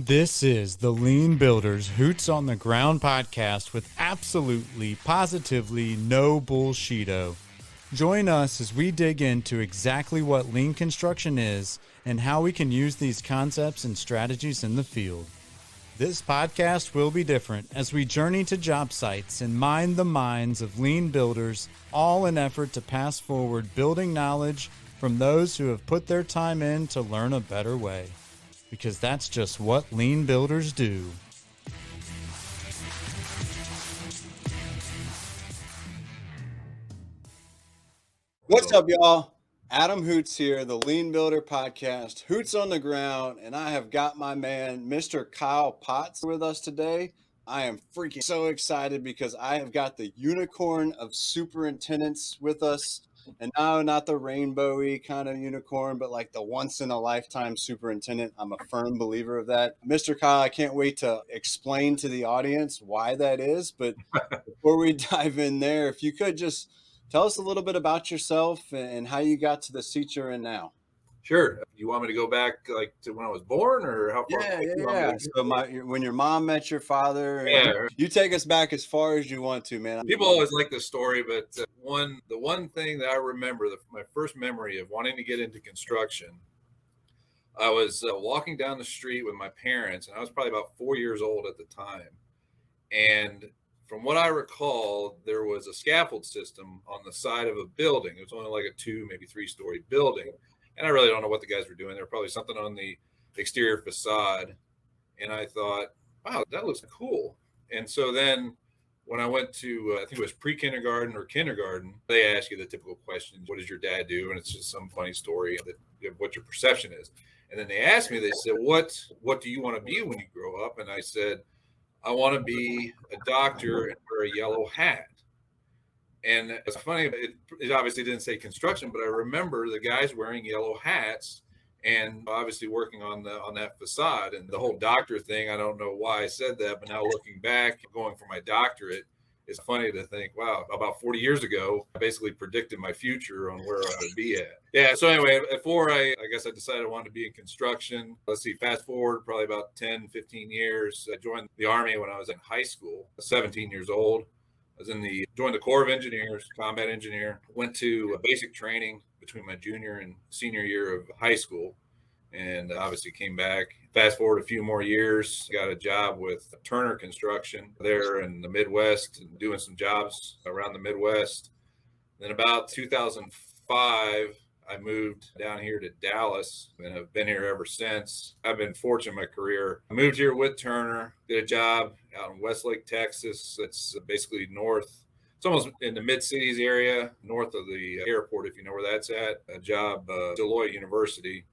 This is the Lean Builders Hoots on the Ground podcast with absolutely, positively no bullshito. Join us as we dig into exactly what lean construction is and how we can use these concepts and strategies in the field. This podcast will be different as we journey to job sites and mine the minds of lean builders, all in effort to pass forward building knowledge from those who have put their time in to learn a better way. Because that's just what lean builders do. What's up, y'all? Adam Hoots here, the Lean Builder Podcast, Hoots on the Ground, and I have got my man, Mr. Kyle Potts, with us today. I am freaking so excited because I have got the Unicorn of Superintendents with us. And no, not the rainbowy kind of unicorn, but like the once-in-a-lifetime superintendent. I'm a firm believer of that. Mr. Kyle, I can't wait to explain to the audience why that is. But before we dive in there, if you could just tell us a little bit about yourself and how you got to the seat you're in now. Sure. You want me to go back like to when I was born, or how far? Yeah. So when your mom met your father, you take us back as far as you want to, man. People always like this story, but the one thing that I remember, my first memory of wanting to get into construction, I was walking down the street with my parents, and I was probably about 4 years old at the time. And from what I recall, there was a scaffold system on the side of a building. It was only like a 2, maybe 3-story building. And I really don't know what the guys were doing. There was probably something on the exterior facade. And I thought, wow, that looks cool. And so then when I went to, I think it was pre-kindergarten or kindergarten, they ask you the typical questions. What does your dad do? And it's just some funny story of what your perception is. And then they asked me, they said, what do you want to be when you grow up? And I said, I want to be a doctor and wear a yellow hat. And it's funny, it obviously didn't say construction, but I remember the guys wearing yellow hats and obviously working on that facade. And the whole doctor thing, I don't know why I said that, but now looking back, going for my doctorate, it's funny to think, wow, about 40 years ago, I basically predicted my future on where I would be at. Yeah, so anyway, before I guess I decided I wanted to be in construction. Let's see, fast forward probably about 10, 15 years. I joined the Army when I was in high school, 17 years old. I was joined the Corps of Engineers, combat engineer, went to basic training between my junior and senior year of high school, and obviously came back. Fast forward a few more years, got a job with Turner Construction there in the Midwest and doing some jobs around the Midwest. Then about 2005, I moved down here to Dallas and have been here ever since. I've been fortunate in my career. I moved here with Turner, did a job out in Westlake, Texas. It's basically north. It's almost in the mid-cities area, north of the airport, if you know where that's at. A job, Deloitte University.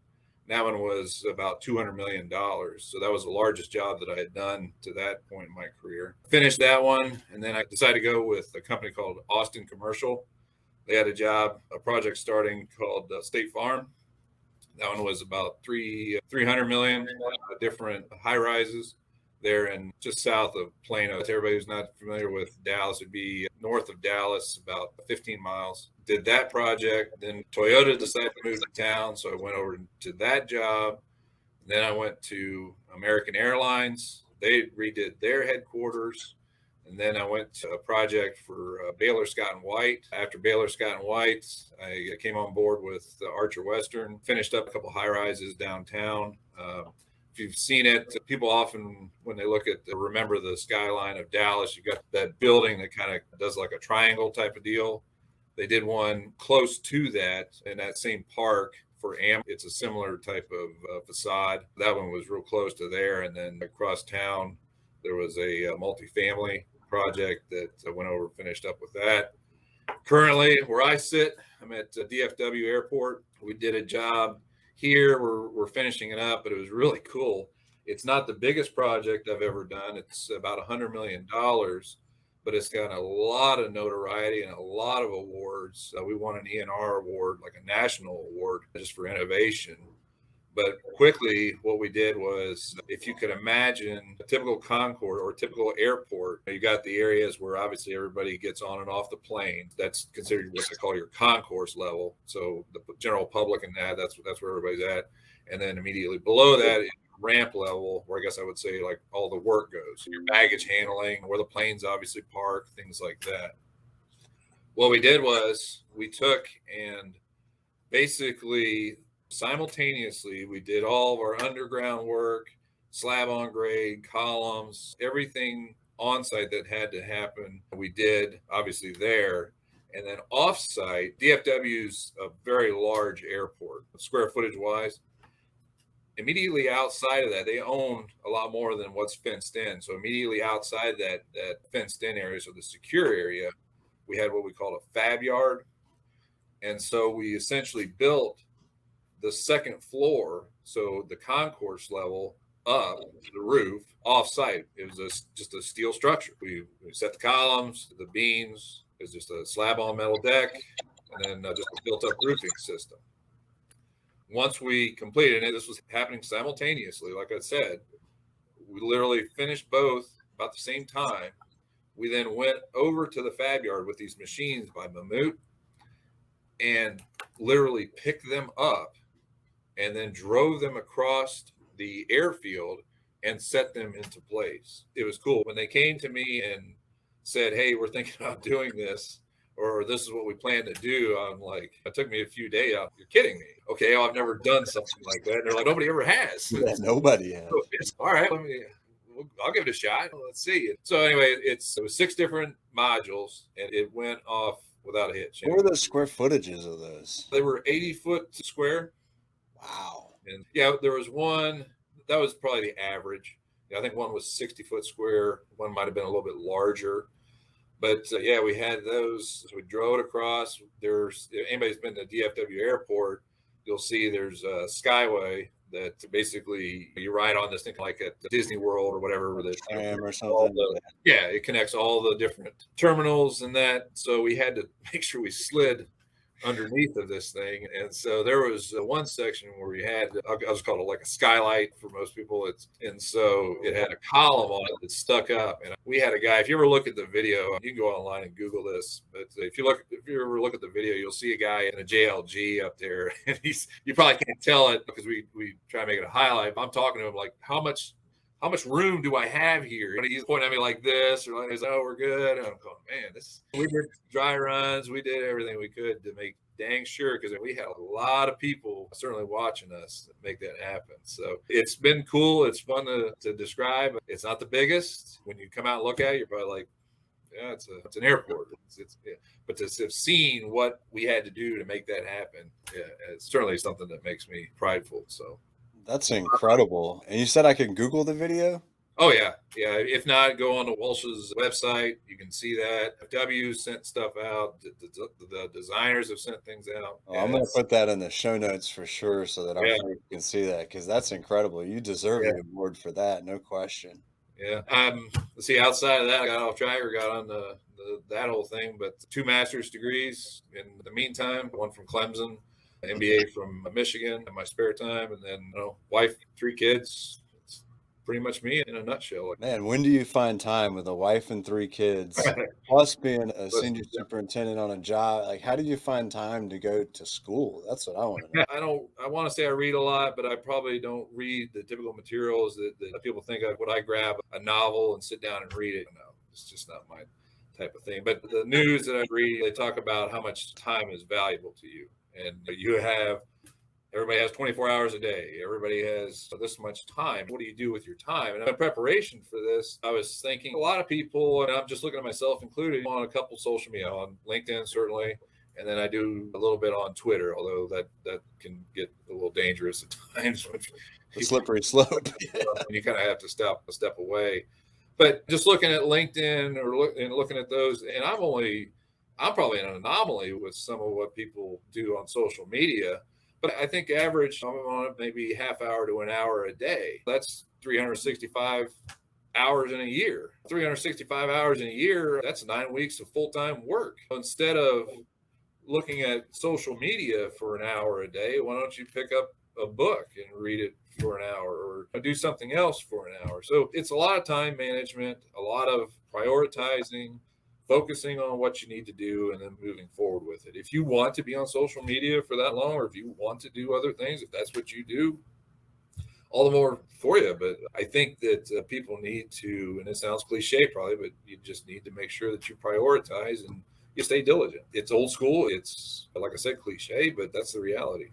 That one was about $200 million. So that was the largest job that I had done to that point in my career. Finished that one, and then I decided to go with a company called Austin Commercial. They had a project starting called State Farm. That one was about $300 million, different high rises there and just south of Plano. To everybody who's not familiar with Dallas, it'd be north of Dallas, about 15 miles. Did that project. Then Toyota decided to move to town, so I went over to that job. Then I went to American Airlines. They redid their headquarters. And then I went to a project for Baylor Scott & White. After Baylor Scott & White, I came on board with Archer Western, finished up a couple high rises downtown. If you've seen it, people often, when they look at remember the skyline of Dallas, you've got that building that kind of does like a triangle type of deal. They did one close to that in that same park for AMP. It's a similar type of facade. That one was real close to there. And then across town, there was a multifamily project that I went over and finished up with that. Currently, where I sit, I'm at DFW Airport. We did a job here. We're finishing it up, but it was really cool. It's not the biggest project I've ever done. It's about $100 million, but it's got a lot of notoriety and a lot of awards. We won an ENR award, like a national award, just for innovation. But quickly, what we did was, if you could imagine a typical Concord or typical airport, you got the areas where obviously everybody gets on and off the plane. That's considered what they call your concourse level. So the general public and that's where everybody's at. And then immediately below that, ramp level, where I guess I would say like all the work goes, your baggage handling, where the planes obviously park, things like that. What we did was we took and basically simultaneously, we did all of our underground work, slab on grade, columns, everything on site that had to happen. We did obviously there. And then off site, DFW's a very large airport, square footage wise. Immediately outside of that, they own a lot more than what's fenced in. So immediately outside that fenced in area, so the secure area, we had what we called a fab yard. And so we essentially built the second floor, so the concourse level up to the roof off site. It was just a steel structure. We set the columns, the beams. It was just a slab on metal deck, and then just a built up roofing system. Once we completed it, this was happening simultaneously. Like I said, we literally finished both about the same time. We then went over to the fab yard with these machines by Mammut and literally picked them up and then drove them across the airfield and set them into place. It was cool. When they came to me and said, hey, we're thinking about doing this, or this is what we plan to do, I'm like, it took me a few days. You're kidding me. Okay, I've never done something like that. And they're like, nobody ever has. Yeah, nobody has. So all right, I'll give it a shot. Let's see. So anyway, it was 6 different modules, and it went off without a hitch. What were the square footages of those? They were 80 foot square. Wow. And yeah, there was one that was probably the average. I think one was 60 foot square. One might have been a little bit larger. But yeah, we had those. So we drove it across. If anybody's been to DFW airport, you'll see there's a skyway that basically you ride on this thing like at Disney World or whatever. Or something. Yeah, it connects all the different terminals and that. So we had to make sure we slid underneath of this thing. And so there was one section where we had, I'll just call it like a skylight for most people. And so it had a column on it that stuck up. And we had a guy, if you ever look at the video, you can go online and Google this, but if you ever look at the video, you'll see a guy in a JLG up there. And you probably can't tell it because we try to make it a highlight. But I'm talking to him like, how much room do I have here? And he's pointing at me like this, or like, oh, we're good. And I'm going, man, we did dry runs. We did everything we could to make dang sure, because we had a lot of people certainly watching us make that happen. So it's been cool. It's fun to describe. It's not the biggest. When you come out and look at it, you're probably like, yeah, it's an airport. Yeah. But to have seen what we had to do to make that happen, yeah, it's certainly something that makes me prideful. So. That's incredible. And you said I can Google the video? Oh, yeah. Yeah. If not, go on to Walsh's website. You can see that. W sent stuff out. The designers have sent things out. Oh, I'm going to put that in the show notes for sure so that I can see that, because that's incredible. You deserve an award for that, no question. Yeah. Let's see, outside of that, I got off track or got on that whole thing, but 2 master's degrees in the meantime, one from Clemson, MBA from Michigan in my spare time, and then wife, 3 kids. It's pretty much me in a nutshell. Man, when do you find time with a wife and 3 kids, plus being a senior superintendent on a job? Like, how do you find time to go to school? That's what I want to know. I want to say I read a lot, but I probably don't read the typical materials that people think of. Would I grab a novel and sit down and read it? No, it's just not my type of thing. But the news that I read, they talk about how much time is valuable to you. And everybody has 24 hours a day. Everybody has this much time. What do you do with your time? And in preparation for this, I was thinking a lot of people, and I'm just looking at myself included, on a couple social media, on LinkedIn, certainly. And then I do a little bit on Twitter, although that can get a little dangerous at times. The slippery slope. You kind of have to step away. But just looking at LinkedIn and looking at those, and I'm probably an anomaly with some of what people do on social media, but I think average, I'm on it maybe half hour to an hour a day. That's 365 hours in a year. 365 hours in a year, that's 9 weeks of full-time work. Instead of looking at social media for an hour a day, why don't you pick up a book and read it for an hour, or do something else for an hour? So it's a lot of time management, a lot of prioritizing, focusing on what you need to do, and then moving forward with it. If you want to be on social media for that long, or if you want to do other things, if that's what you do, all the more for you. But I think that people need to, and it sounds cliche probably, but you just need to make sure that you prioritize and you stay diligent. It's old school. It's, like I said, cliche, but that's the reality.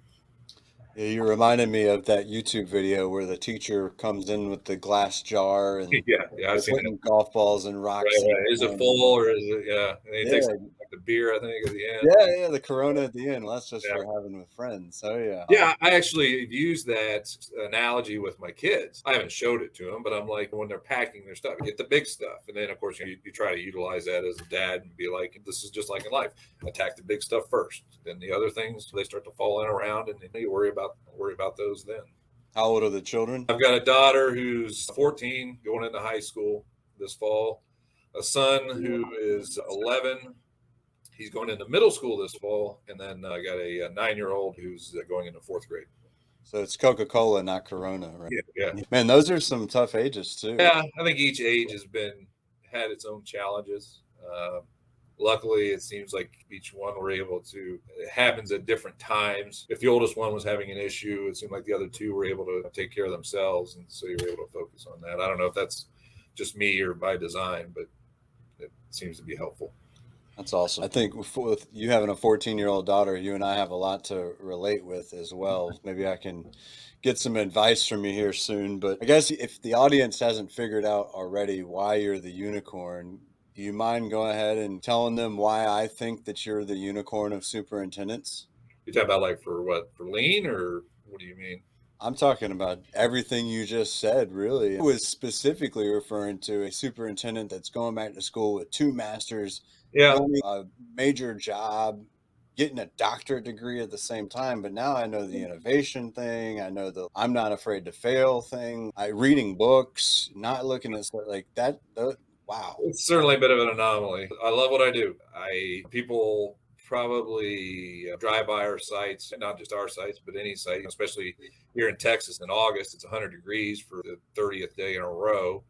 Yeah, you reminded me of that YouTube video where the teacher comes in with the glass jar and Yeah, I've they're seen that. putting golf balls and Right, rocks in right. Is it it. full or is it, yeah? And he takes Yeah, like the beer, I think, at the end. yeah, the Corona at the end. Well, that's just Yeah. for having with friends. So yeah. Yeah, I actually use that analogy with my kids. I haven't showed it to them, but I'm like, when they're packing their stuff, get the big stuff. And then, of course, you try to utilize that as a dad and be like, this is just like in life. Attack the big stuff first. Then the other things, they start to fall in around, and then you worry about those then. How old are the children? I've got a daughter who's 14, going into high school this fall, a son who is 11. He's going into middle school this fall, and then I got a 9-year-old who's going into fourth grade. So it's Coca-Cola, not Corona, right? Yeah. Man, those are some tough ages too. Yeah, I think each age has had its own challenges. Luckily, it seems like each one were able to. It happens at different times. If the oldest one was having an issue, it seemed like the other two were able to take care of themselves, and so you were able to focus on that. I don't know if that's just me or by design, but it seems to be helpful. That's awesome. I think with you having a 14-year-old daughter, you and I have a lot to relate with as well. Maybe I can get some advice from you here soon. But I guess if the audience hasn't figured out already why you're the unicorn, do you mind going ahead and telling them why I think that you're the unicorn of superintendents? You talking about like for what? For lean, or what do you mean? I'm talking about everything you just said, really. I was specifically referring to a superintendent that's going back to school with 2 masters, Yeah. learning a major job, getting a doctorate degree at the same time. But now I know the innovation thing. I know the I'm not afraid to fail thing. Reading books, not looking at stuff like that. Wow. It's certainly a bit of an anomaly. I love what I do. People probably drive by our sites, not just our sites, but any site, especially here in Texas in August. It's 100 degrees for the 30th day in a row.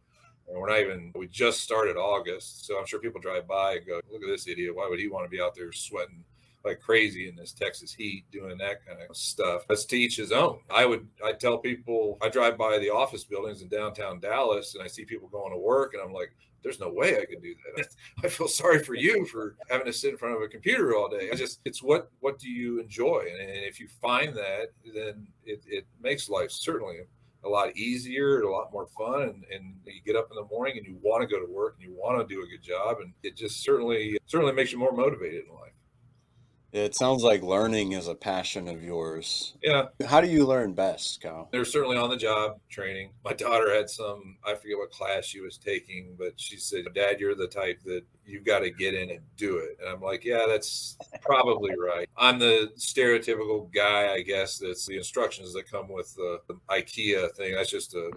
And we just started August. So I'm sure people drive by and go, look at this idiot. Why would he want to be out there sweating like crazy in this Texas heat doing that kind of stuff? That's to each his own. I tell people, I drive by the office buildings in downtown Dallas and I see people going to work and I'm like, there's no way I could do that. I feel sorry for you for having to sit in front of a computer all day. It's what do you enjoy? And if you find that, then it makes life certainly a lot easier, a lot more fun, and you get up in the morning and you want to go to work and you want to do a good job, and it just certainly makes you more motivated in life. It sounds like learning is a passion of yours. Yeah. How do you learn best, Kyle? They're certainly on the job training. My daughter had I forget what class she was taking, but she said, Dad, you're the type that you got to get in and do it. And I'm like, yeah, that's probably right. I'm the stereotypical guy, I guess, that's the instructions that come with the IKEA thing. That's just a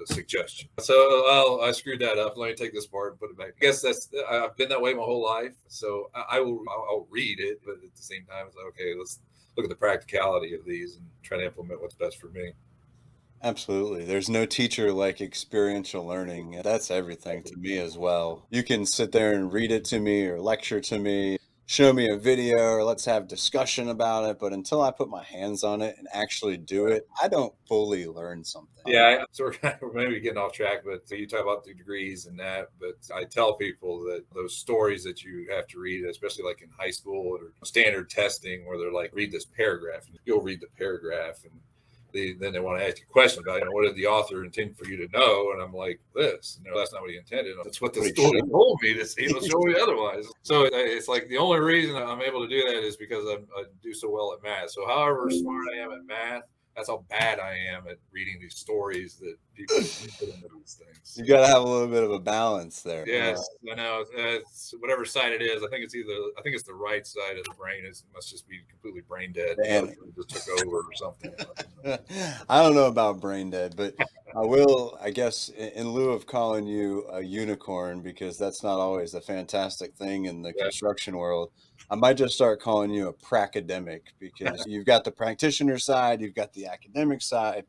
suggestion. So I screwed that up. Let me take this part and put it back. I guess I've been that way my whole life. So I'll read it, but at the same time, it's like, okay, let's look at the practicality of these and try to implement what's best for me. Absolutely. There's no teacher like experiential learning. That's everything to me as well. You can sit there and read it to me or lecture to me, show me a video, or let's have discussion about it. But until I put my hands on it and actually do it, I don't fully learn something. Yeah, so we're maybe getting off track, but you talk about the degrees and that. But I tell people that those stories that you have to read, especially like in high school or standard testing, where they're like, read this paragraph, and you'll read the paragraph, and then they want to ask you questions about, what did the author intend for you to know? And I'm like, this, that's not what he intended. That's what the story told me. He'll show me otherwise. So it's like the only reason I'm able to do that is because I do so well at math. So however smart I am at math, that's how bad I am at reading these stories that people put into these things. You got to have a little bit of a balance there. Yes, I know. It's whatever side it is. I think it's the right side of the brain. It must just be completely brain dead. It just took over or something. I don't know about brain dead, but I will, I guess, in lieu of calling you a unicorn, because that's not always a fantastic thing in the construction world, I might just start calling you a pracademic, because you've got the practitioner side, you've got the academic side.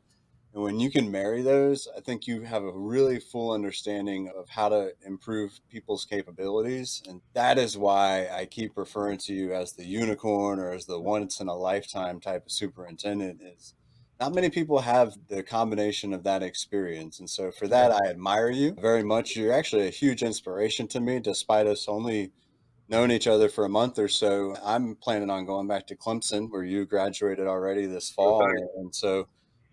And when you can marry those, I think you have a really full understanding of how to improve people's capabilities. And that is why I keep referring to you as the unicorn or as the once in a lifetime type of superintendent. Is Not many people have the combination of that experience. And so for that, I admire you very much. You're actually a huge inspiration to me, despite us only known each other for a month or so. I'm planning on going back to Clemson, where you graduated already this fall. And so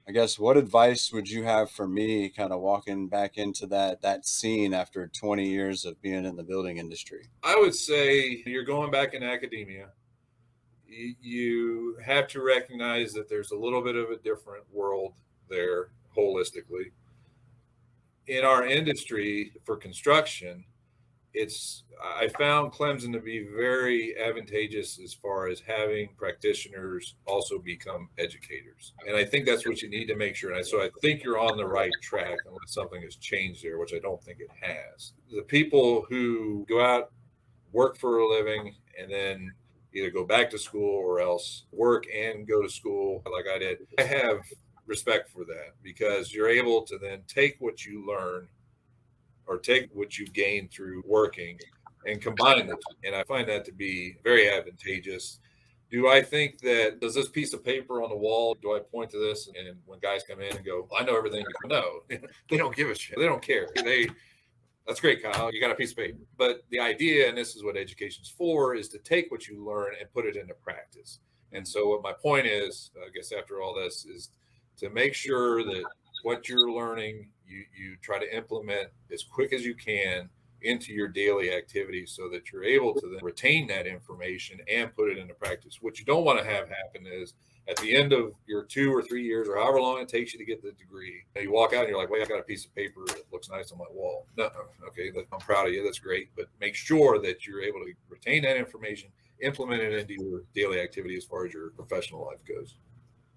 I guess what advice would you have for me kind of walking back into that scene after 20 years of being in the building industry? I would say you're going back in academia. You have to recognize that there's a little bit of a different world there holistically. In our industry for construction, I found Clemson to be very advantageous as far as having practitioners also become educators. And I think that's what you need to make sure. And so I think you're on the right track unless something has changed there, which I don't think it has. The people who go out, work for a living, and then either go back to school or else work and go to school like I did, I have respect for that because you're able to then take what you learn or take what you gain through working and combine them. And I find that to be very advantageous. Do I think that, does this piece of paper on the wall, do I point to this? And when guys come in and go, I know everything, no, they don't give a shit. They don't care. That's great, Kyle. You got a piece of paper. But the idea, and this is what education's for, is to take what you learn and put it into practice. And so what my point is, I guess after all this, is to make sure that what you're learning, you try to implement as quick as you can into your daily activities so that you're able to then retain that information and put it into practice. What you don't want to have happen is at the end of your 2 or 3 years or however long it takes you to get the degree, you walk out and you're like, wait, I got a piece of paper that looks nice on my wall. No, okay, I'm proud of you. That's great. But make sure that you're able to retain that information, implement it into your daily activity as far as your professional life goes.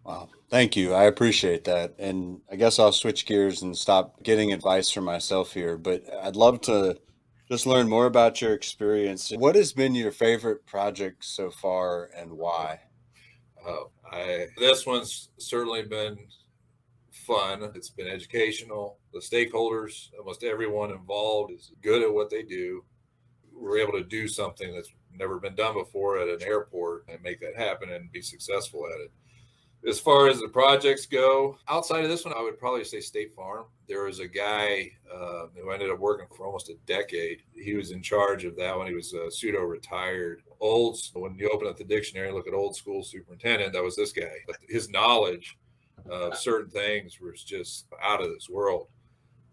Wow. Thank you. I appreciate that. And I guess I'll switch gears and stop getting advice from myself here, but I'd love to just learn more about your experience. What has been your favorite project so far and why? This one's certainly been fun. It's been educational. The stakeholders, almost everyone involved is good at what they do. We're able to do something that's never been done before at an airport and make that happen and be successful at it. As far as the projects go, outside of this one, I would probably say State Farm. There was a guy who ended up working for almost a decade. He was in charge of that one. He was pseudo-retired. When you open up the dictionary and look at old school superintendent, that was this guy. But his knowledge of certain things was just out of this world.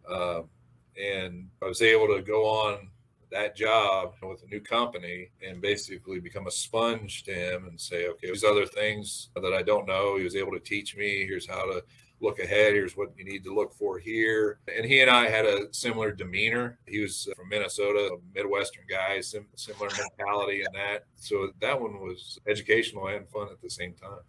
And I was able to go on that job with a new company and basically become a sponge to him and say, okay, these other things that I don't know, he was able to teach me. Here's how to look ahead. Here's what you need to look for here. And he and I had a similar demeanor. He was from Minnesota, a Midwestern guy, similar mentality in that. So that one was educational and fun at the same time.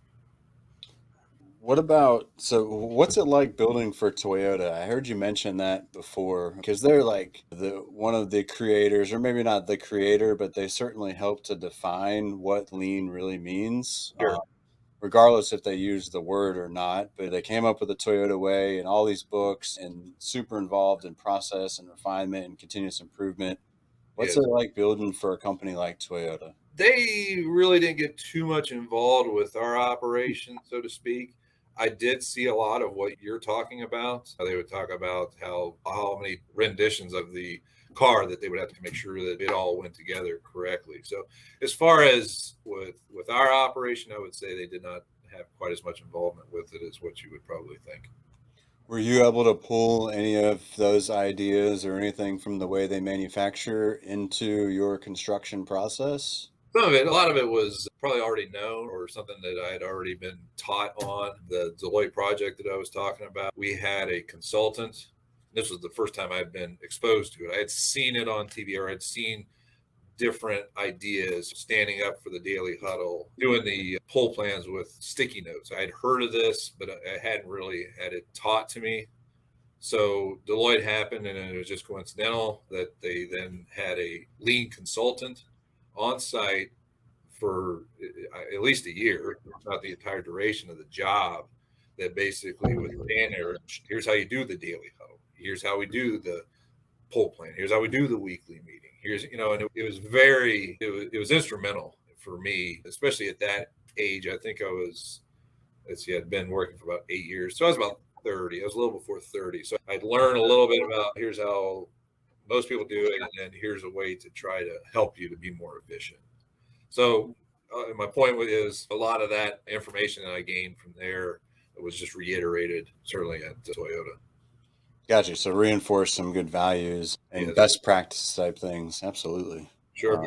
What's it like building for Toyota? I heard you mention that before because they're like one of the creators, or maybe not the creator, but they certainly help to define what lean really means. Sure. Regardless if they use the word or not, but they came up with the Toyota way and all these books and super involved in process and refinement and continuous improvement. What's it like building for a company like Toyota? They really didn't get too much involved with our operation, so to speak. I did see a lot of what you're talking about. They would talk about how many renditions of the car that they would have to make sure that it all went together correctly. So as far as with our operation, I would say they did not have quite as much involvement with it as what you would probably think. Were you able to pull any of those ideas or anything from the way they manufacture into your construction process? Some of it, a lot of it was probably already known or something that I had already been taught on. The Deloitte project that I was talking about, we had a consultant. This was the first time I'd been exposed to it. I had seen it on TV, or I'd seen different ideas, standing up for the daily huddle, doing the pull plans with sticky notes. I had heard of this, but I hadn't really had it taught to me. So Deloitte happened, and it was just coincidental that they then had a lean consultant on site for at least a year, if not the entire duration of the job, that basically would stand there. Here's how you do the daily huddle. Here's how we do the pull plan. Here's how we do the weekly meeting. And it was instrumental for me, especially at that age. I think I was He had been working for about 8 years. So I was about 30. I was a little before 30. So I'd learned a little bit about here's how most people do it, and here's a way to try to help you to be more efficient. So my point is a lot of that information that I gained from there was just reiterated, certainly at Toyota. Gotcha. So reinforce some good values and best practice type things. Absolutely. Sure.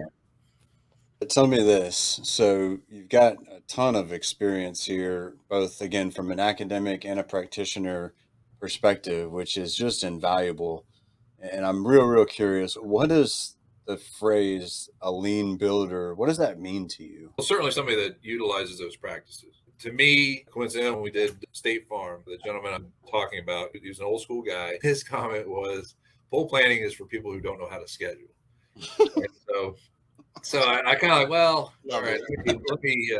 Tell me this. So you've got a ton of experience here, both again from an academic and a practitioner perspective, which is just invaluable. And I'm real curious. What is the phrase a lean builder? What does that mean to you? Well, certainly somebody that utilizes those practices. To me, coincidentally, when we did State Farm, the gentleman I'm talking about, he was an old school guy. His comment was, full planning is for people who don't know how to schedule. So I kind of like, well, all right, let me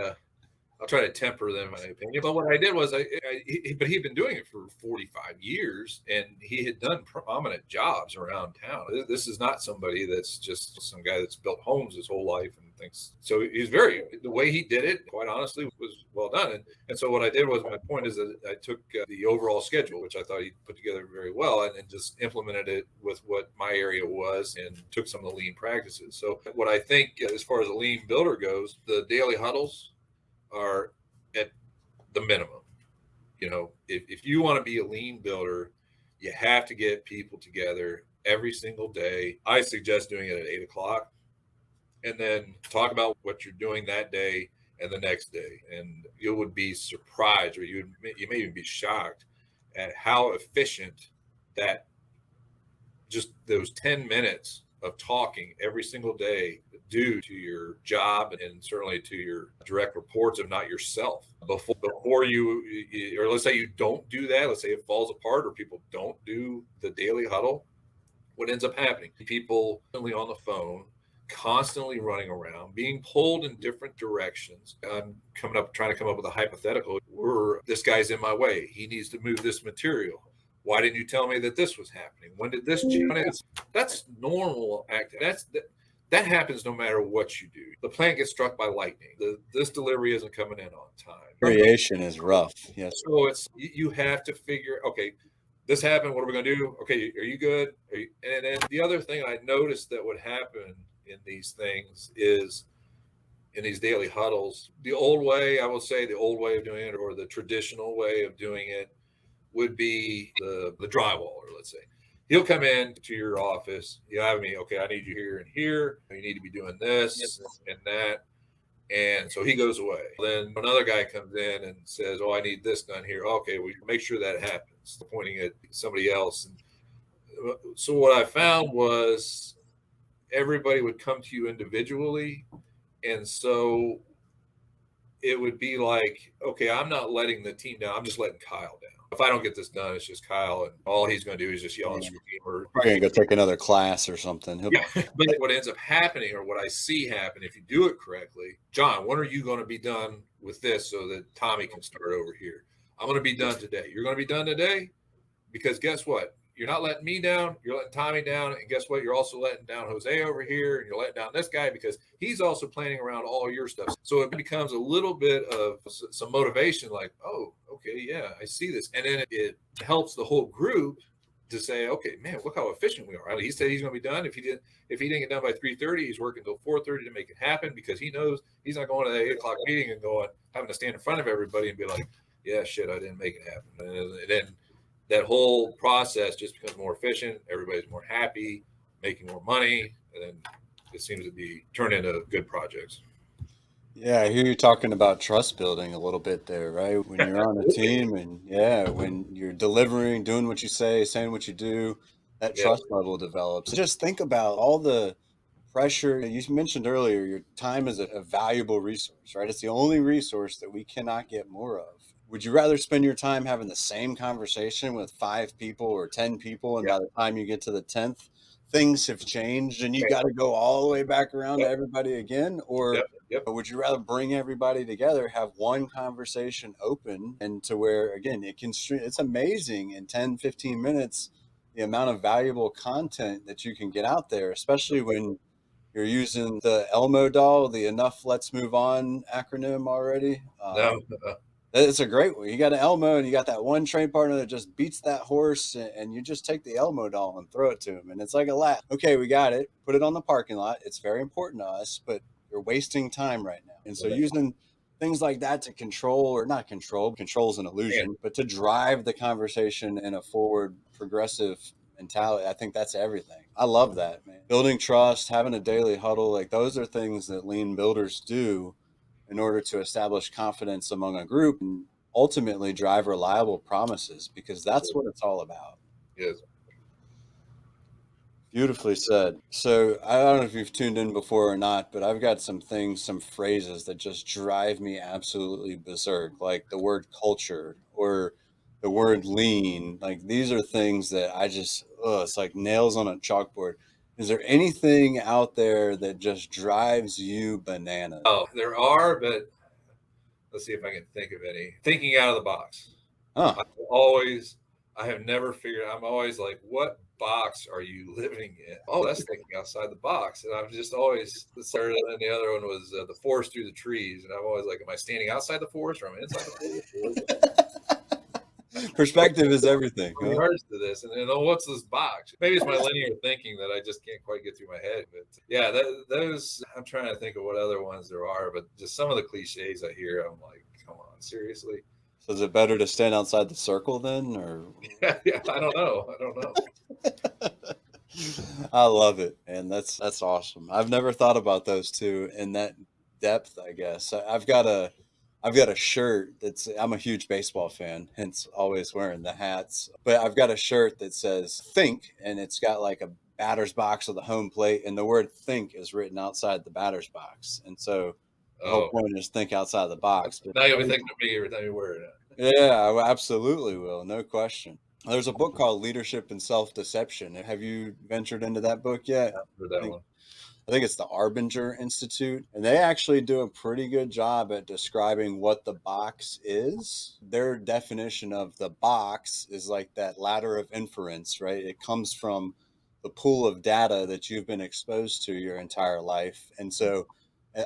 I'll try to temper them, in my opinion. But what I did was, but he'd been doing it for 45 years, and he had done prominent jobs around town. This is not somebody that's just some guy that's built homes his whole life and thinks. So he's the way he did it, quite honestly, was well done. And so what I did was, my point is that I took the overall schedule, which I thought he put together very well, and just implemented it with what my area was and took some of the lean practices. So what I think, as far as a lean builder goes, the daily huddles are at the minimum. If you want to be a lean builder, you have to get people together every single day. I suggest doing it at 8:00 and then talk about what you're doing that day and the next day. And you would be surprised, or you may even be shocked at how efficient that just those 10 minutes of talking every single day due to your job and certainly to your direct reports, if not yourself. Before you, or let's say you don't do that, let's say it falls apart or people don't do the daily huddle, what ends up happening? People constantly on the phone, constantly running around, being pulled in different directions. I'm trying to come up with a hypothetical. This guy's in my way. He needs to move this material. Why didn't you tell me that this was happening? When did this change? That's normal activity. That happens no matter what you do. The plant gets struck by lightning. This delivery isn't coming in on time. Variation is rough. Yes. So you have to figure, okay, this happened. What are we going to do? Okay, are you good? And then the other thing I noticed that would happen in these things is, in these daily huddles, the old way of doing it, or the traditional way of doing it, would be the drywaller, let's say. He'll come in to your office. He'll have me, okay, I need you here and here. You need to be doing this and that. And so he goes away. Then another guy comes in and says, oh, I need this done here. Okay, we make sure that happens, pointing at somebody else. And so what I found was everybody would come to you individually. And so it would be like, okay, I'm not letting the team down. I'm just letting Kyle down. If I don't get this done, it's just Kyle, and all he's going to do is just yell and scream. Or probably going to go take another class or something. But what ends up happening, or what I see happen, if you do it correctly, John, when are you going to be done with this so that Tommy can start over here? I'm going to be done today. You're going to be done today? Because guess what? You're not letting me down. You're letting Tommy down. And guess what? You're also letting down Jose over here. And you're letting down this guy because he's also planning around all your stuff. So it becomes a little bit of some motivation, like, oh, okay, yeah, I see this. And then it helps the whole group to say, okay, man, look how efficient we are. He said he's going to be done. If he didn't get done by 3:30, he's working until 4:30 to make it happen, because he knows he's not going to that 8:00 meeting and having to stand in front of everybody and be like, yeah, shit, I didn't make it happen. And then that whole process just becomes more efficient. Everybody's more happy, making more money, and then it seems to be turned into good projects. Yeah, I hear you talking about trust building a little bit there, right? When you're on a team, and when you're delivering, doing what you say, saying what you do, that trust level develops. Just think about all the pressure. You mentioned earlier, your time is a valuable resource, right? It's the only resource that we cannot get more of. Would you rather spend your time having the same conversation with 5 people or 10 people, and by the time you get to the 10th, things have changed and you got to go all the way back around to everybody again? Or would you rather bring everybody together, have one conversation open, and to where, again, it's amazing in 10, 15 minutes, the amount of valuable content that you can get out there, especially when you're using the Elmo doll, the Enough Let's Move On acronym already. No. It's a great one. You got an Elmo and you got that one train partner that just beats that horse, and you just take the Elmo doll and throw it to him. And it's like a laugh. Okay, we got it. Put it on the parking lot. It's very important to us, but you're wasting time right now. And so using things like that to control, or not control is an illusion, but to drive the conversation in a forward progressive mentality, I think that's everything. I love that, man. Building trust, having a daily huddle, like those are things that lean builders do in order to establish confidence among a group and ultimately drive reliable promises, because that's what it's all about. Yes. Beautifully said. So I don't know if you've tuned in before or not, but I've got some things, some phrases that just drive me absolutely berserk, like the word culture or the word lean. Like these are things that I just, it's like nails on a chalkboard. Is there anything out there that just drives you bananas? Oh, there are, but let's see if I can think of any. Thinking out of the box. Huh. I have never figured. I'm always like, what box are you living in? Oh, that's thinking outside the box. And I'm just always, and the other one was the forest through the trees. And I'm always like, am I standing outside the forest or am I inside the forest? Perspective is everything. Huh? Rehearse to this, and then what's this box? Maybe it's my linear thinking that I just can't quite get through my head. But yeah, those. I'm trying to think of what other ones there are, but just some of the cliches I hear, I'm like, come on, seriously. So is it better to stand outside the circle then, or? Yeah, I don't know. I love it, and that's awesome. I've never thought about those two in that depth, I guess. I've got a shirt I'm a huge baseball fan, hence always wearing the hats. But I've got a shirt that says think, and it's got like a batter's box of the home plate, and the word think is written outside the batter's box. And so the whole point is think outside the box. But now you'll be thinking of me every time you wear it. Yeah, I absolutely will. No question. There's a book called Leadership and Self-Deception. Have you ventured into that book yet? For that one. I think it's the Arbinger Institute, and they actually do a pretty good job at describing what the box is. Their definition of the box is like that ladder of inference, right? It comes from the pool of data that you've been exposed to your entire life. And so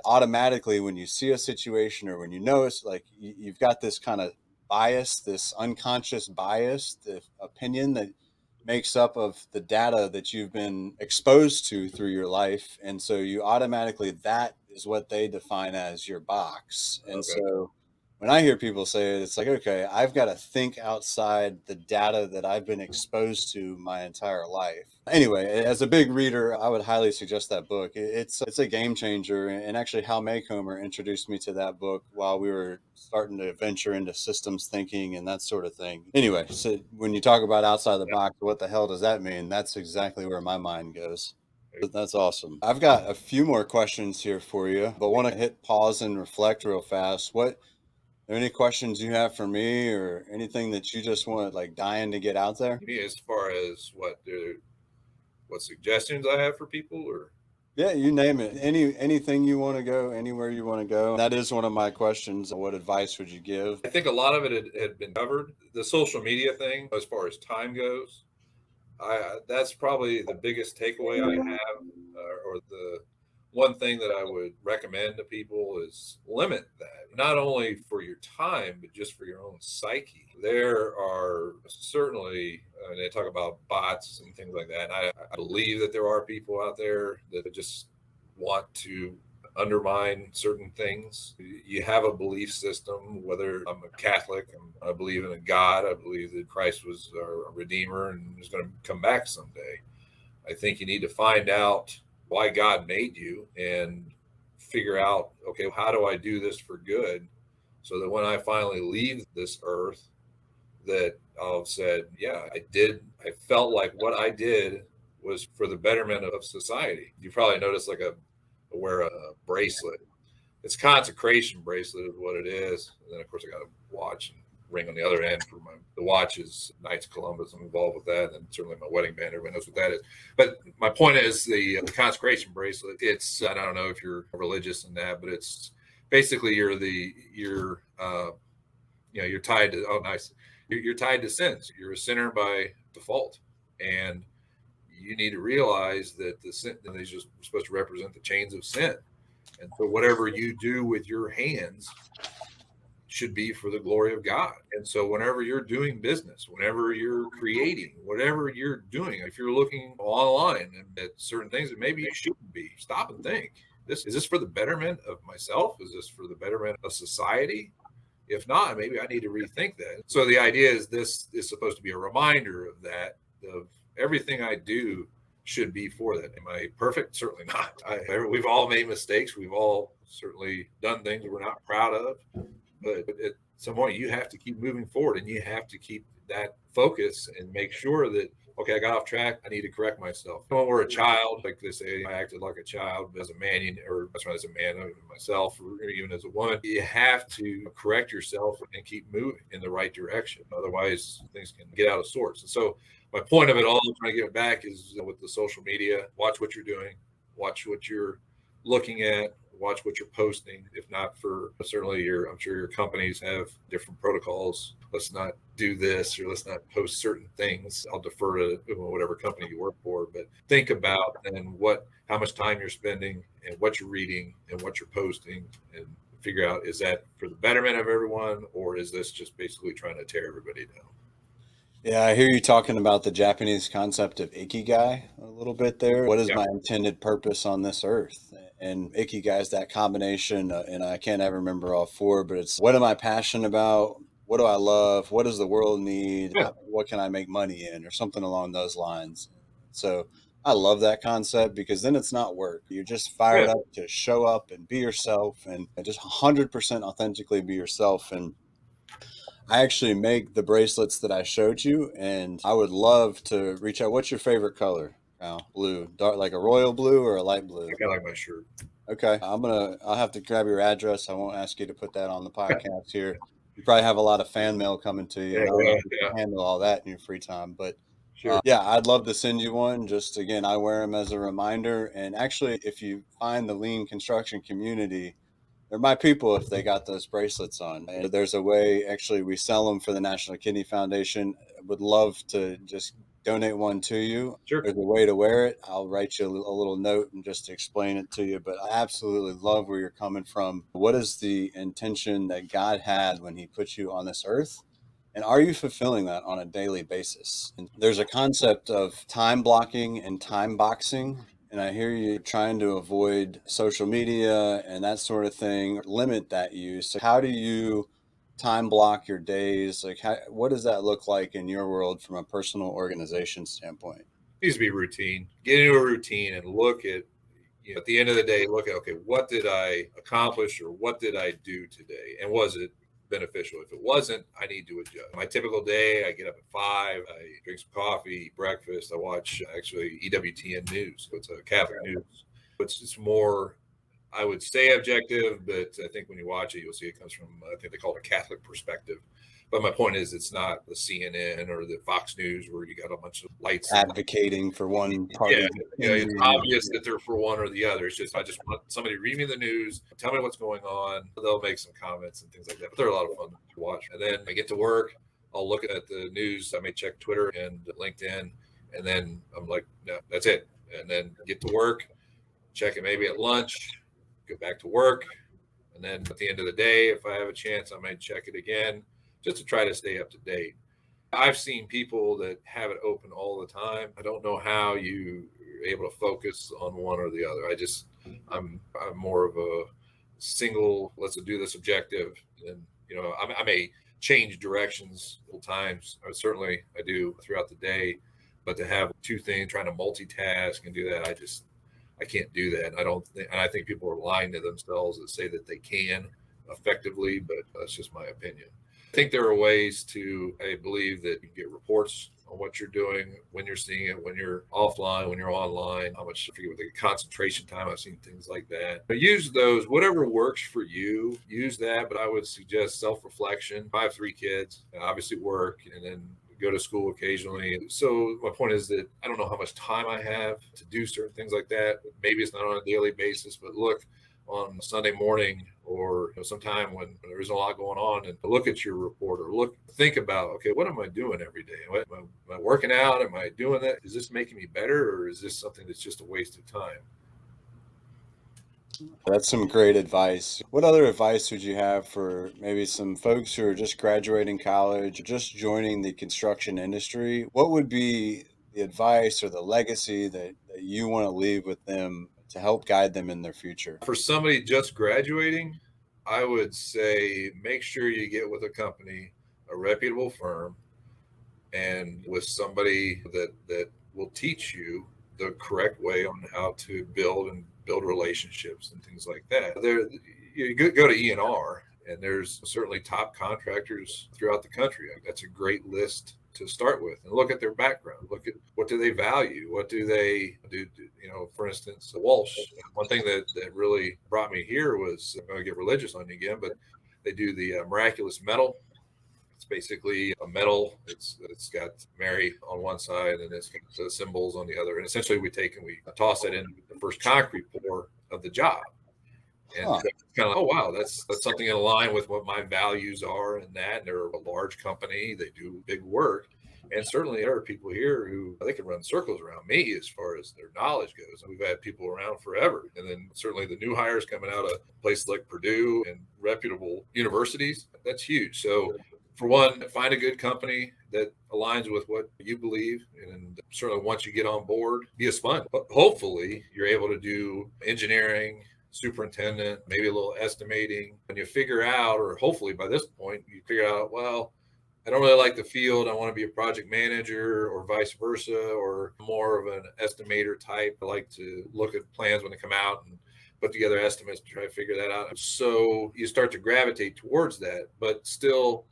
automatically when you see a situation or when you know it's like you've got this kind of bias, this unconscious bias, the opinion that makes up of the data that you've been exposed to through your life. And so you automatically, that is what they define as your box. And so when I hear people say it, it's like, okay, I've got to think outside the data that I've been exposed to my entire life. Anyway, as a big reader, I would highly suggest that book. It's a game changer. And actually, Hal Maycomer introduced me to that book while we were starting to venture into systems thinking and that sort of thing. Anyway, so when you talk about outside the box, what the hell does that mean? That's exactly where my mind goes. That's awesome. I've got a few more questions here for you, but want to hit pause and reflect real fast. Are there any questions you have for me or anything that you just want, like dying to get out there? As far as what suggestions I have for people, or yeah, you name it. Anything you want to go, anywhere you want to go. That is one of my questions. What advice would you give? I think a lot of it had been covered. The social media thing, as far as time goes, that's probably the biggest takeaway I have, or the one thing that I would recommend to people is limit that, not only for your time, but just for your own psyche. There are certainly, they talk about bots and things like that. I believe that there are people out there that just want to undermine certain things. You have a belief system, whether I'm a Catholic, I believe in a God, I believe that Christ was our Redeemer and is going to come back someday. I think you need to find out why God made you and figure out, okay, how do I do this for good? So that when I finally leave this earth, that I'll have said, yeah, I felt like what I did was for the betterment of society. You probably noticed I wear a bracelet. It's consecration bracelet is what it is. And then of course I got a watch and ring on the other end for the watch is Knights of Columbus. I'm involved with that, and certainly my wedding band. Everybody knows what that is. But my point is the consecration bracelet. It's, I don't know if you're religious in that, but it's basically you're tied to. Oh, nice. You're tied to sins. You're a sinner by default, and you need to realize that the sin is just supposed to represent the chains of sin. And so whatever you do with your hands should be for the glory of God. And so whenever you're doing business, whenever you're creating, whatever you're doing, if you're looking online at certain things that maybe you shouldn't be, stop and think. Is this for the betterment of myself? Is this for the betterment of society? If not, maybe I need to rethink that. So the idea is this is supposed to be a reminder of that, of everything I do should be for that. Am I perfect? Certainly not. We've all made mistakes. We've all certainly done things we're not proud of. But at some point, you have to keep moving forward, and you have to keep that focus and make sure that, okay, I got off track. I need to correct myself. When we're a child, like they say, I acted like a child as a man, or that's right, as a man, myself, or even as a woman. You have to correct yourself and keep moving in the right direction. Otherwise, things can get out of sorts. And so my point of it all, trying to get it back, is with the social media, watch what you're doing, watch what you're looking at, watch what you're posting. If not for certainly I'm sure your companies have different protocols. Let's not do this, or let's not post certain things. I'll defer to whatever company you work for, but think about how much time you're spending and what you're reading and what you're posting, and figure out, is that for the betterment of everyone, or is this just basically trying to tear everybody down? Yeah, I hear you talking about the Japanese concept of ikigai a little bit there. What is my intended purpose on this earth? And ikigai is that combination, and I can't ever remember all four, but it's, what am I passionate about? What do I love? What does the world need? Yeah. What can I make money in, or something along those lines? So I love that concept, because then it's not work. You're just fired up to show up and be yourself, and just 100% authentically be yourself. And I actually make the bracelets that I showed you, and I would love to reach out. What's your favorite color? Blue, dark, like a royal blue or a light blue? I kind of like my shirt. Okay. I'll have to grab your address. I won't ask you to put that on the podcast here. You probably have a lot of fan mail coming to you. I don't know if you can handle all that in your free time, but Sure. yeah, I'd love to send you one. Just, again, I wear them as a reminder. And actually, if you find the lean construction community, they're my people if they got those bracelets on. And there's a way, actually, we sell them for the National Kidney Foundation. Would love to just donate one to you. Sure. There's a way to wear it. I'll write you a little note and just explain it to you. But I absolutely love where you're coming from. What is the intention that God had when he put you on this earth? And are you fulfilling that on a daily basis? And there's a concept of time blocking and time boxing. And I hear you trying to avoid social media and that sort of thing, limit that use. So how do you time block your days? Like, what does that look like in your world from a personal organization standpoint? It needs to be routine. Get into a routine and look at, at the end of the day, look at, okay, what did I accomplish, or what did I do today? And was it beneficial? If it wasn't, I need to adjust. My typical day, I get up at 5, I drink some coffee, eat breakfast, I watch actually EWTN News. So it's a Catholic news. It's more, I would say, objective, but I think when you watch it, you'll see it comes from, I think they call it a Catholic perspective. But my point is, it's not the CNN or the Fox News where you got a bunch of lights advocating for one party. Yeah, it's obvious that they're for one or the other. It's just, I just want somebody to read me the news, tell me what's going on. They'll make some comments and things like that, but they're a lot of fun to watch. And then I get to work, I'll look at the news. I may check Twitter and LinkedIn, and then I'm like, no, that's it. And then get to work, check it maybe at lunch, go back to work. And then at the end of the day, if I have a chance, I might check it again, just to try to stay up to date. I've seen people that have it open all the time. I don't know how you are able to focus on one or the other. I'm more of a single, let's do this objective. And, I may change directions a couple times. Certainly I do throughout the day, but to have two things, trying to multitask and do that, I can't do that. And I think people are lying to themselves that say that they can effectively, but that's just my opinion. I think there are ways I believe that you get reports on what you're doing, when you're seeing it, when you're offline, when you're online, how much, I forget what the concentration time, I've seen things like that. But use those, whatever works for you, use that. But I would suggest self-reflection. I have 3 kids, obviously work, and then go to school occasionally. So my point is that I don't know how much time I have to do certain things like that. Maybe it's not on a daily basis, but look on Sunday morning or sometime when there isn't a lot going on, and look at your report, or think about, okay, what am I doing every day? Am I working out? Am I doing that? Is this making me better, or is this something that's just a waste of time? That's some great advice. What other advice would you have for maybe some folks who are just graduating college, just joining the construction industry? What would be the advice or the legacy that you want to leave with them to help guide them in their future? For somebody just graduating, I would say make sure you get with a company, a reputable firm, and with somebody that will teach you the correct way on how to build relationships and things like that. There, you go to E&R, and there's certainly top contractors throughout the country. That's a great list to start with, and look at their background. Look at what do they value, what do they do. You know, for instance, Walsh. One thing that really brought me here was, I'm going to get religious on you again, but they do the miraculous metal. It's basically a metal. It's got Mary on one side and it's got the symbols on the other. And essentially, we take and we toss it in the first concrete pour of the job. And it's kind of like, oh wow, that's something in line with what my values are, and that. And they're a large company. They do big work. And certainly there are people here who they can run circles around me as far as their knowledge goes. And we've had people around forever. And then certainly the new hires coming out of places like Purdue and reputable universities, that's huge. So for one, find a good company that aligns with what you believe. And certainly once you get on board, be a sponge. But hopefully you're able to do engineering, superintendent, maybe a little estimating. And you figure out, or hopefully by this point, you figure out, well, I don't really like the field. I want to be a project manager or vice versa, or more of an estimator type. I like to look at plans when they come out and put together estimates to try to figure that out. So you start to gravitate towards that, but still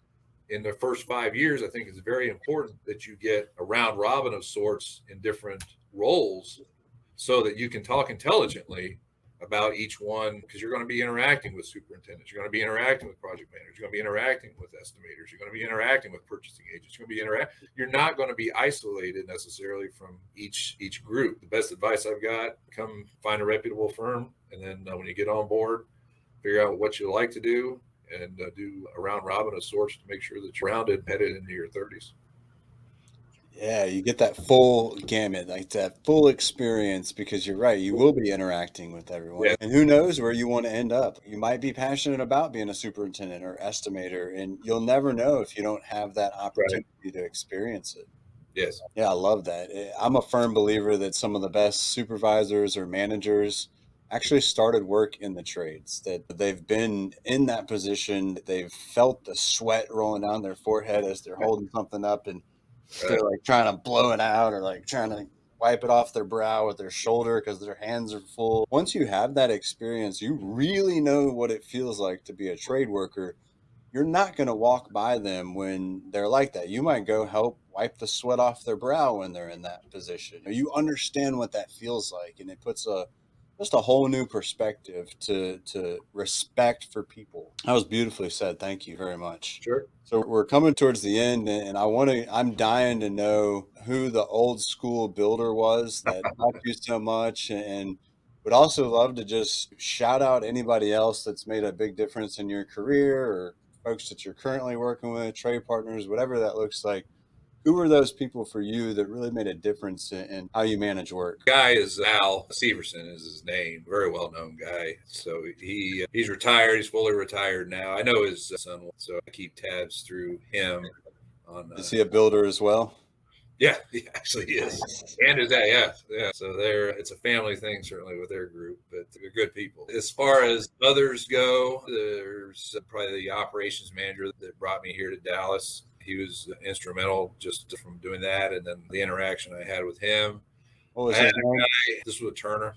in the first 5 years, I think it's very important that you get a round robin of sorts in different roles so that you can talk intelligently about each one, because you're going to be interacting with superintendents, you're going to be interacting with project managers, you're going to be interacting with estimators, you're going to be interacting with purchasing agents, you're not going to be isolated necessarily from each group. The best advice I've got, come find a reputable firm, and then when you get on board, figure out what you like to do, and do a round robin of sorts to make sure that you're rounded, headed into your 30s. Yeah, you get that full gamut, like that full experience, because you're right, you will be interacting with everyone. Yeah. And who knows where you want to end up. You might be passionate about being a superintendent or estimator, and you'll never know if you don't have that opportunity to experience it. Yes. Yeah, I love that. I'm a firm believer that some of the best supervisors or managers actually started work in the trades, that they've been in that position, they've felt the sweat rolling down their forehead as they're holding something up, and they're like trying to blow it out or like trying to wipe it off their brow with their shoulder because their hands are full. Once you have that experience, you really know what it feels like to be a trade worker. You're not going to walk by them when they're like that. You might go help wipe the sweat off their brow when they're in that position. You understand what that feels like, and it puts just a whole new perspective to respect for people. That was beautifully said. Thank you very much. Sure. So we're coming towards the end, and I'm dying to know who the old school builder was that taught you so much, and would also love to just shout out anybody else that's made a big difference in your career, or folks that you're currently working with, trade partners, whatever that looks like. Who were those people for you that really made a difference in how you manage work? Guy is Al Severson is his name, very well known guy. So he's retired. He's fully retired now. I know his son, so I keep tabs through him. Is he a builder as well? Yeah, he actually is. And his dad, yeah. So it's a family thing, certainly, with their group, but they're good people. As far as others go, there's probably the operations manager that brought me here to Dallas. He was instrumental just from doing that, and then the interaction I had with him. What was his name? This was a Turner.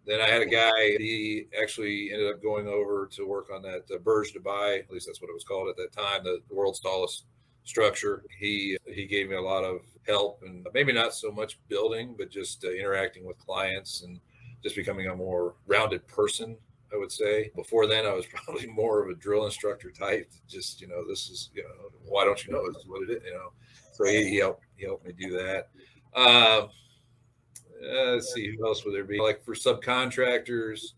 Then I had a guy, he actually ended up going over to work on that Burj Dubai, at least that's what it was called at that time, the world's tallest structure. He gave me a lot of help, and maybe not so much building, but just interacting with clients and just becoming a more rounded person, I would say. Before then, I was probably more of a drill instructor type. Just, this is, why don't you know this is what it is, So he helped me do that. Let's see, who else would there be? Like for subcontractors,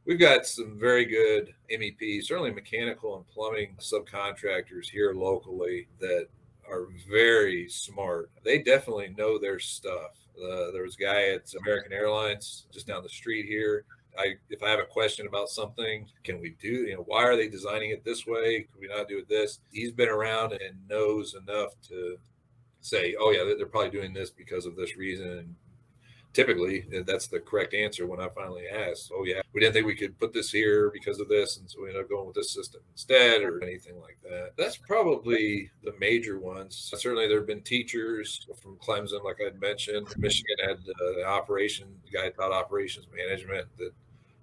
we've got some very good MEPs, certainly mechanical and plumbing subcontractors here locally that are very smart. They definitely know their stuff. There was a guy at American Airlines just down the street here if I have a question about something, can we do, why are they designing it this way? Can we not do it this? He's been around and knows enough to say, oh yeah, they're probably doing this because of this reason. And typically that's the correct answer when I finally ask, oh yeah, we didn't think we could put this here because of this, and so we ended up going with this system instead, or anything like that. That's probably the major ones. Certainly there have been teachers from Clemson, like I'd mentioned. Michigan had the guy taught operations management that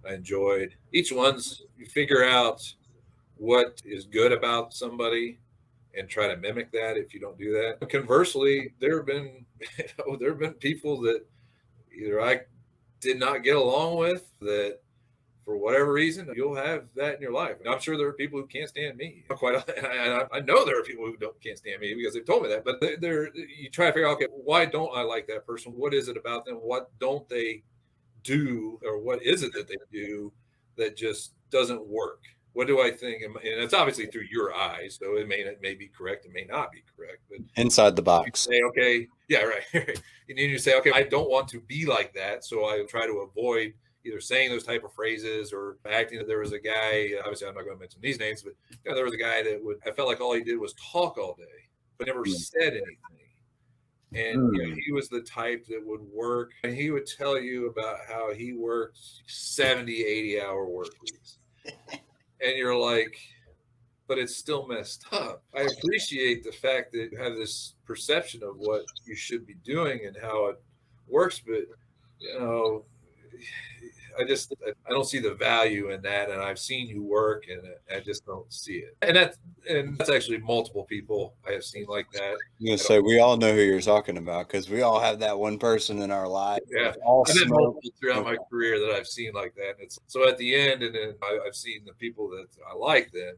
I enjoyed. Each one's, you figure out what is good about somebody and try to mimic that. If you don't do that, conversely, there have been people that either I did not get along with, that for whatever reason, you'll have that in your life. And I'm sure there are people who can't stand me. I know there are people who can't stand me because they've told me that. But you try to figure out, okay, why don't I like that person? What is it about them? What don't they do, or what is it that they do that just doesn't work? What do I think? And it's obviously through your eyes, so it may be correct, it may not be correct. But inside the box. You say, okay, yeah, right. And then you say, okay, I don't want to be like that, so I try to avoid either saying those type of phrases or acting. There was a guy, obviously I'm not going to mention these names, but there was a guy that I felt like all he did was talk all day, but never said anything. And he was the type that would work, and he would tell you about how he worked 70, 80-hour work weeks. And you're like, but it's still messed up. I appreciate the fact that you have this perception of what you should be doing and how it works, but I don't see the value in that. And I've seen you work, and I just don't see it. And that's actually multiple people I have seen like that. I'm gonna say we all know who you're talking about, because we all have that one person in our life. Yeah, I've had multiple throughout my career that I've seen like that. And so at the end, and then I've seen the people that I like then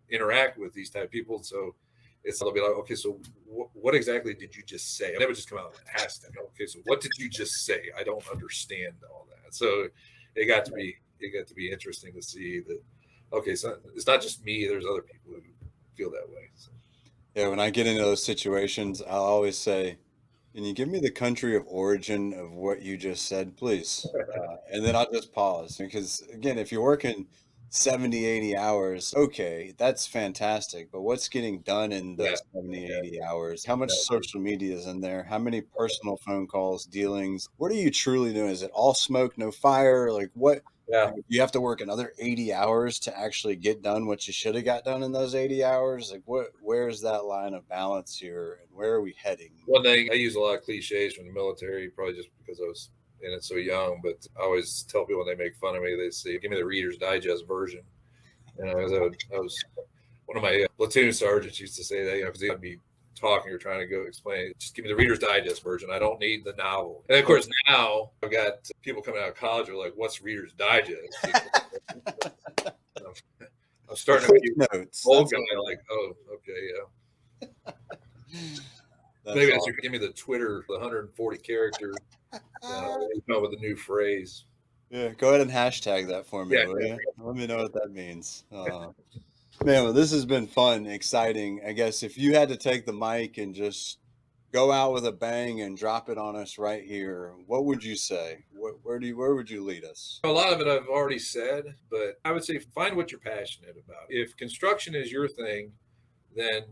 interact with these type of people. So they'll be like, okay, so what exactly did you just say? I never just come out and ask them, okay, so what did you just say? I don't understand all that. So it got to be interesting to see that, okay, so it's not just me, there's other people who feel that way. So. Yeah, when I get into those situations, I'll always say, can you give me the country of origin of what you just said, please? And then I'll just pause, because again, if you're working 70, 80 hours, okay, that's fantastic. But what's getting done in those 70, 80 hours? How much social media is in there? How many personal phone calls, dealings? What are you truly doing? Is it all smoke, no fire? Like what? Yeah. You have to work another 80 hours to actually get done what you should have got done in those 80 hours. Like where's that line of balance here, and where are we heading? One thing, I use a lot of cliches from the military, probably just because I was in it so young, but I always tell people when they make fun of me, they say, give me the Reader's Digest version. And I was one of my platoon sergeants used to say that, because he'd be talking or trying to go explain, just give me the Reader's Digest version. I don't need the novel. And of course, now I've got people coming out of college who are like, what's Reader's Digest? I'm starting to get notes. Old guy like, oh, okay, yeah. Maybe I should give me the Twitter, the 140 character, come up with a new phrase. Yeah, go ahead and hashtag that for me, will you? Let me know what that means. Man, well, this has been fun, exciting. I guess if you had to take the mic and just go out with a bang and drop it on us right here, what would you say? Where would you lead us? A lot of it I've already said, but I would say find what you're passionate about. If construction is your thing, then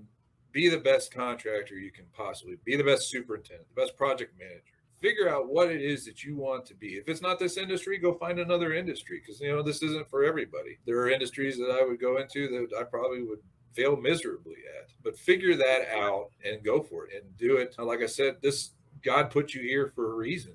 be the best contractor you can possibly be, the best superintendent, the best project manager. Figure out what it is that you want to be. If it's not this industry, go find another industry, because this isn't for everybody. There are industries that I would go into that I probably would fail miserably at, but figure that out and go for it and do it. Like I said, God put you here for a reason,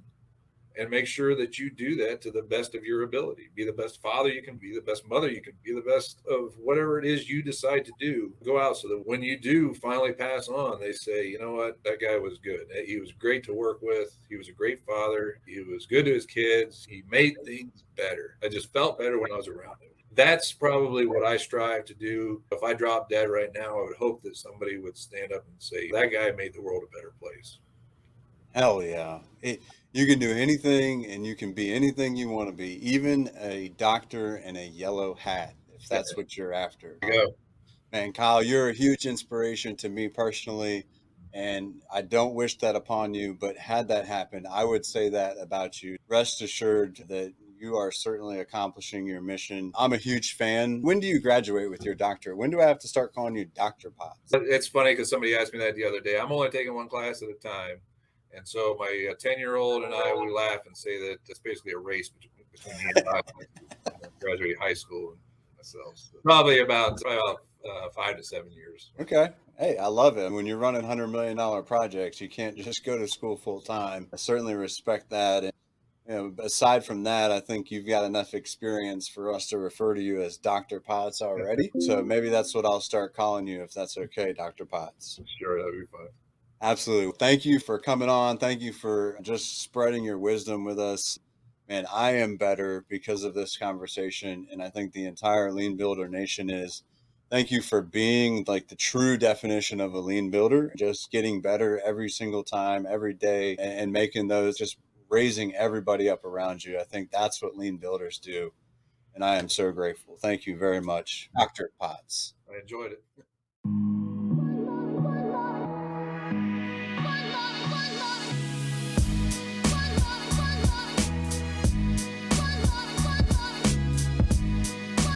and make sure that you do that to the best of your ability. Be the best father you can be, the best mother you can be, the best of whatever it is you decide to do. Go out so that when you do finally pass on, they say, you know what, that guy was good. He was great to work with. He was a great father. He was good to his kids. He made things better. I just felt better when I was around him. That's probably what I strive to do. If I drop dead right now, I would hope that somebody would stand up and say, that guy made the world a better place. Hell yeah. You can do anything, and you can be anything you want to be, even a doctor in a yellow hat, if that's what you're after. Man, Kyle, you're a huge inspiration to me personally, and I don't wish that upon you, but had that happen, I would say that about you. Rest assured that You are certainly accomplishing your mission. I'm a huge fan. When do you graduate with your doctorate? When do I have to start calling you Dr. Potts? It's funny because somebody asked me that the other day. I'm only taking one class at a time. And so my 10-year-old and I, we laugh and say that it's basically a race between me and I, graduating high school and myself. So probably about 5 to 7 years. Okay. Hey, I love it. When you're running $100 million projects, you can't just go to school full time. I certainly respect that. And, aside from that, I think you've got enough experience for us to refer to you as Dr. Potts already. So maybe that's what I'll start calling you, if that's okay, Dr. Potts. Sure, that'd be fine. Absolutely. Thank you for coming on. Thank you for just spreading your wisdom with us. Man, I am better because of this conversation. And I think the entire Lean Builder Nation is. Thank you for being like the true definition of a lean builder, just getting better every single time, every day, and making those, just raising everybody up around you. I think that's what lean builders do. And I am so grateful. Thank you very much, Dr. Potts. I enjoyed it.